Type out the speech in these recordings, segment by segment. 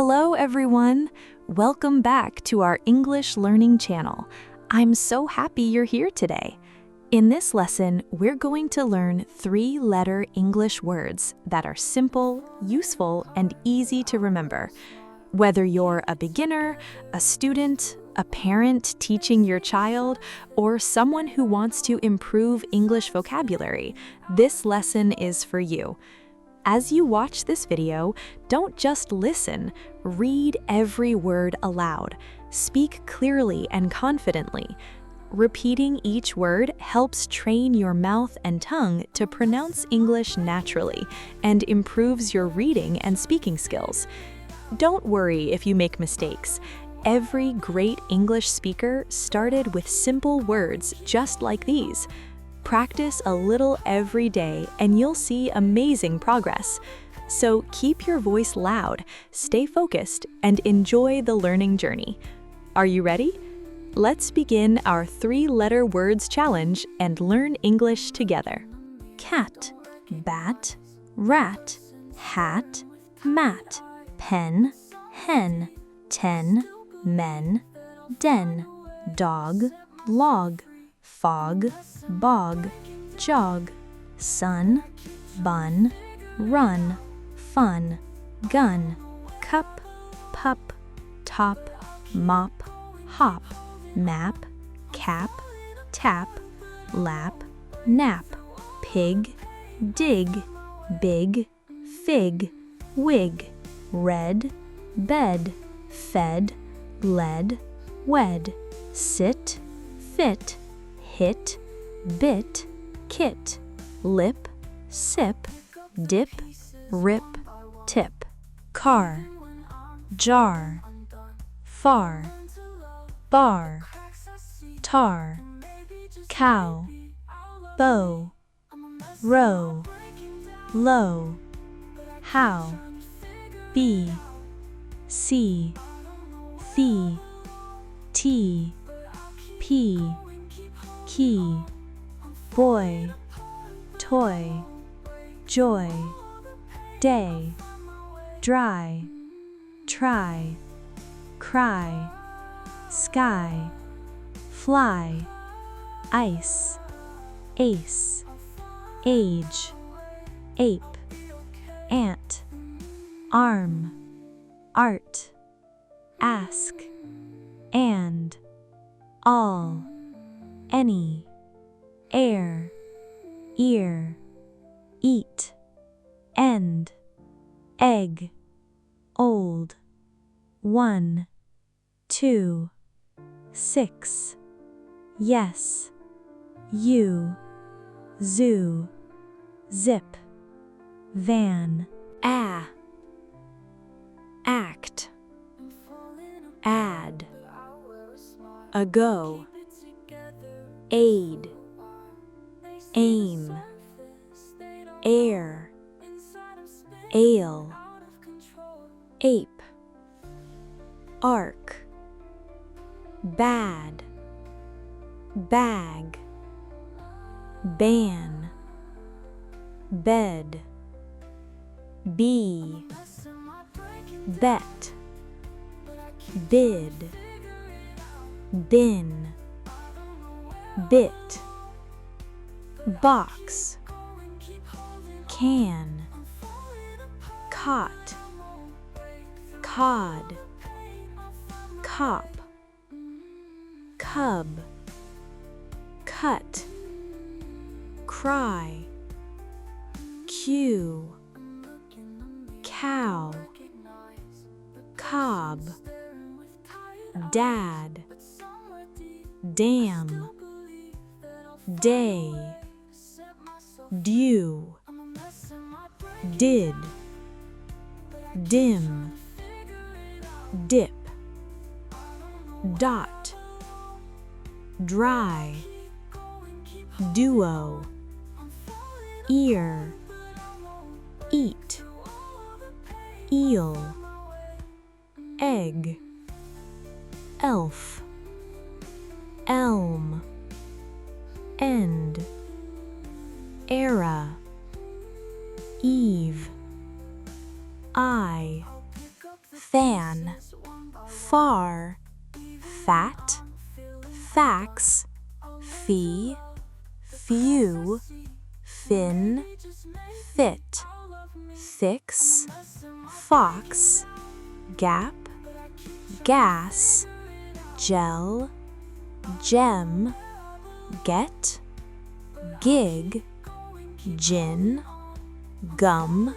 Hello everyone! Welcome back to our English learning channel. I'm so happy you're here today. In this lesson, we're going to learn 3-letter English words that are simple, useful, and easy to remember. Whether you're a beginner, a student, a parent teaching your child, or someone who wants to improve English vocabulary, this lesson is for you. As you watch this video, don't just listen, read every word aloud. Speak clearly and confidently. Repeating each word helps train your mouth and tongue to pronounce English naturally and improves your reading and speaking skills. Don't worry if you make mistakes. Every great English speaker started with simple words just like these. Practice a little every day and you'll see amazing progress. So keep your voice loud, stay focused, and enjoy the learning journey. Are you ready? Let's begin our 3-letter words challenge and learn English together. Cat, bat, rat, hat, mat, pen, hen, 10, men, den, dog, log, fog, bog, jog, sun, bun, run, fun, gun, cup, pup, top, mop, hop, map, cap, tap, lap, nap, pig, dig, big, fig, wig, red, bed, fed, led, wed, sit, fit, hit, bit, kit, lip, sip, dip, rip, tip, car, jar, far, bar, tar, cow, bow, row, low, how, bee, see, fee, tea, pea, key, boy, toy, joy, day, dry, try, cry, sky, fly, ice, ace, age, ape, ant, arm, art, ask, and, all, any, air, ear, eat, end, egg, old, 1, 2, 6, yes, you, zoo, zip, van, act, add, ago, aid, aim, air, ale, ape, arc, bad, bag, ban, bed, bee, bet, bid, bin, bit, box, can, cot, cod, cop, cub, cut, cry, cue, cow, cob, dad, dam, day, due, did, dim, dip, dot, dry, duo, ear, eat, eel, egg, elf, elm, end, era, eve, eye, fan, far, fat, fax, fee, few, fin, fit, fix, fox, gap, gas, gel, gem, get, gig, gin, gum,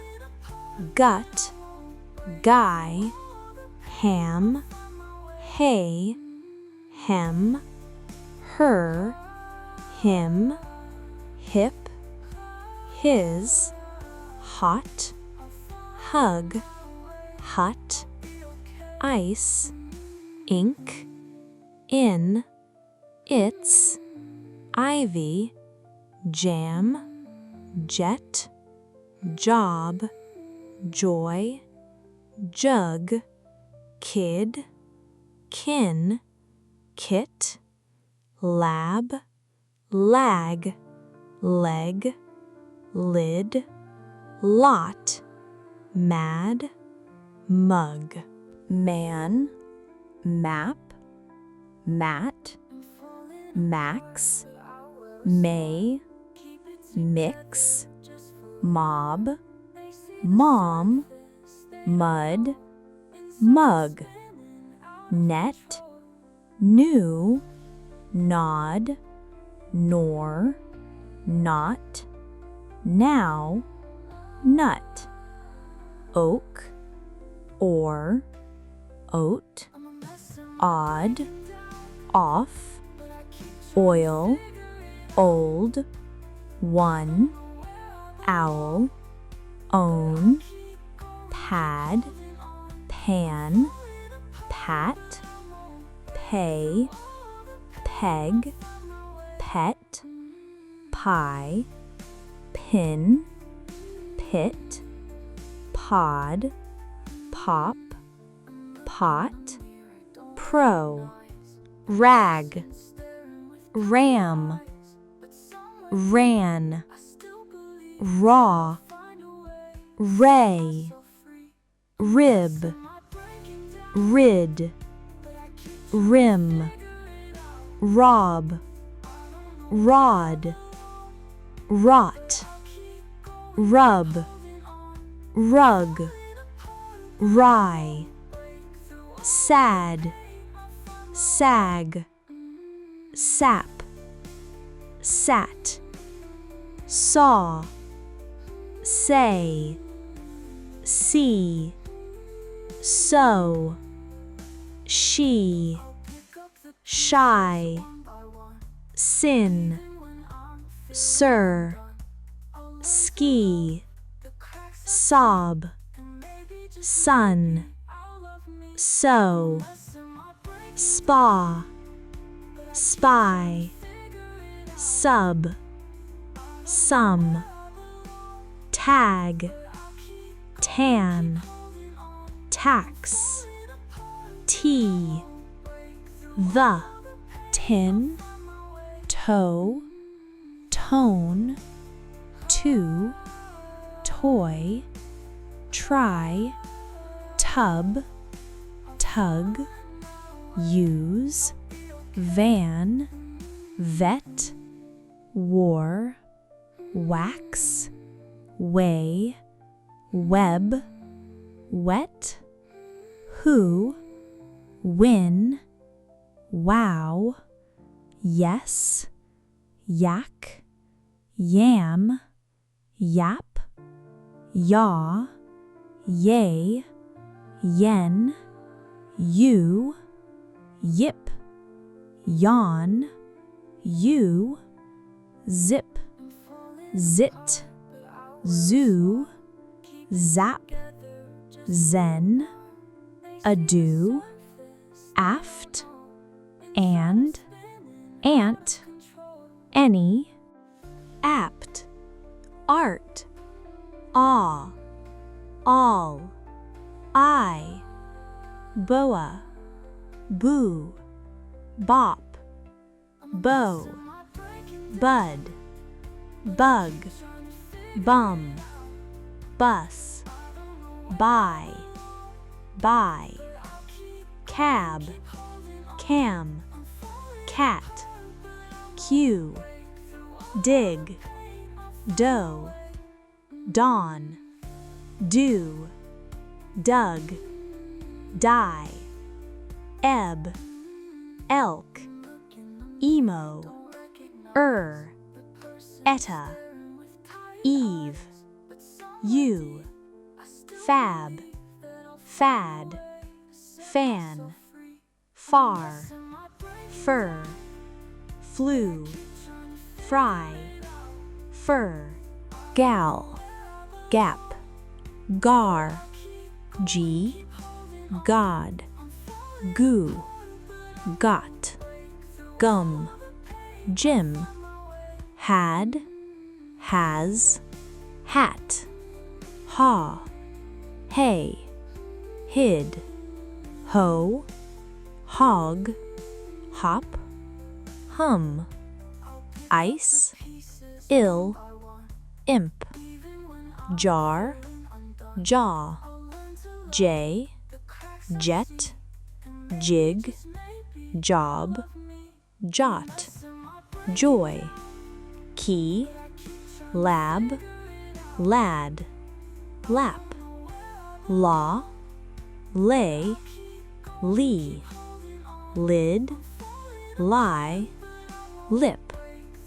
gut, guy, ham, hay, hem, her, him, hip, his, hot, hug, hut, ice, ink, in, its, ivy, jam, jet, job, joy, jug, kid, kin, kit, lab, lag, leg, lid, lot, mad, mug, man, map, mat, max, may, mix, mob, mom, mud, mug, net, new, nod, nor, not, now, nut, oak, or, oat, odd, off, oil, old, one, owl, own, pad, pan, pat, pay, peg, pet, pie, pin, pit, pod, pop, pot, pro, rag, ram, ran, raw, ray, rib, rid, rim, rob, rod, rot, rub, rug, rye, sad, sag, sap, sat, saw, say, see, so, she, shy, sin, sir, ski, sob, sun, so, spa, spy, sub, sum, tag, tan, tax, tea, the, tin, toe, tone, to, toy, try, tub, tug, use, van, vet, war, wax, way, web, wet, who, win, wow, yes, yak, yam, yap, yaw, yay, yen, you, yip, yawn, you, zip, zit, zoo, zap, zen, ado, aft, and, ant, any, apt, art, awe, all, I, boa, boo, bop, bow, bud, bug, bum, bus, buy, buy, cab, cam, cat, cue, dig, dough, dawn, do, dug, die, ebb, elk, emo, etta, eve, you, fab, fad, fan, far, fur, flew, fry, fur, gal, gap, gar, g, god, goo, got, gum, Jim, had, has, hat, haw, hay, hid, hoe, hog, hop, hum, ice, ill, imp, jar, jaw, jay, jet, jig, job, jot, joy, key, lab, lad, lap, law, lay, lee, lid, lie, lip.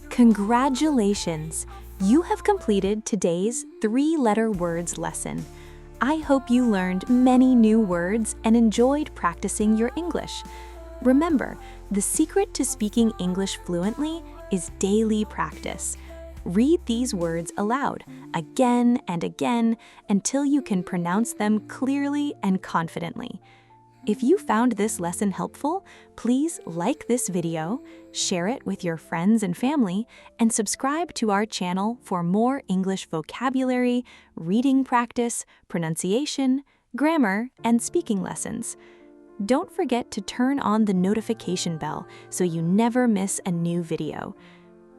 Congratulations! You have completed today's 3-letter words lesson. I hope you learned many new words and enjoyed practicing your English. Remember, the secret to speaking English fluently is daily practice. Read these words aloud again and again until you can pronounce them clearly and confidently. If you found this lesson helpful, please like this video, share it with your friends and family, and subscribe to our channel for more English vocabulary, reading practice, pronunciation, grammar, and speaking lessons. Don't forget to turn on the notification bell so you never miss a new video.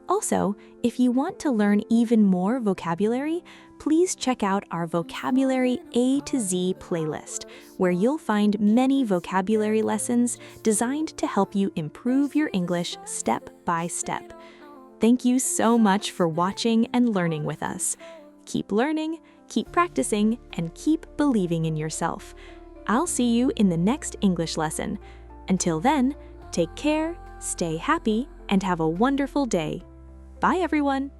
Also, if you want to learn even more vocabulary, please check out our Vocabulary A to Z playlist, where you'll find many vocabulary lessons designed to help you improve your English step by step. Thank you so much for watching and learning with us. Keep learning, keep practicing, and keep believing in yourself. I'll see you in the next English lesson. Until then, take care, stay happy, and have a wonderful day. Bye, everyone!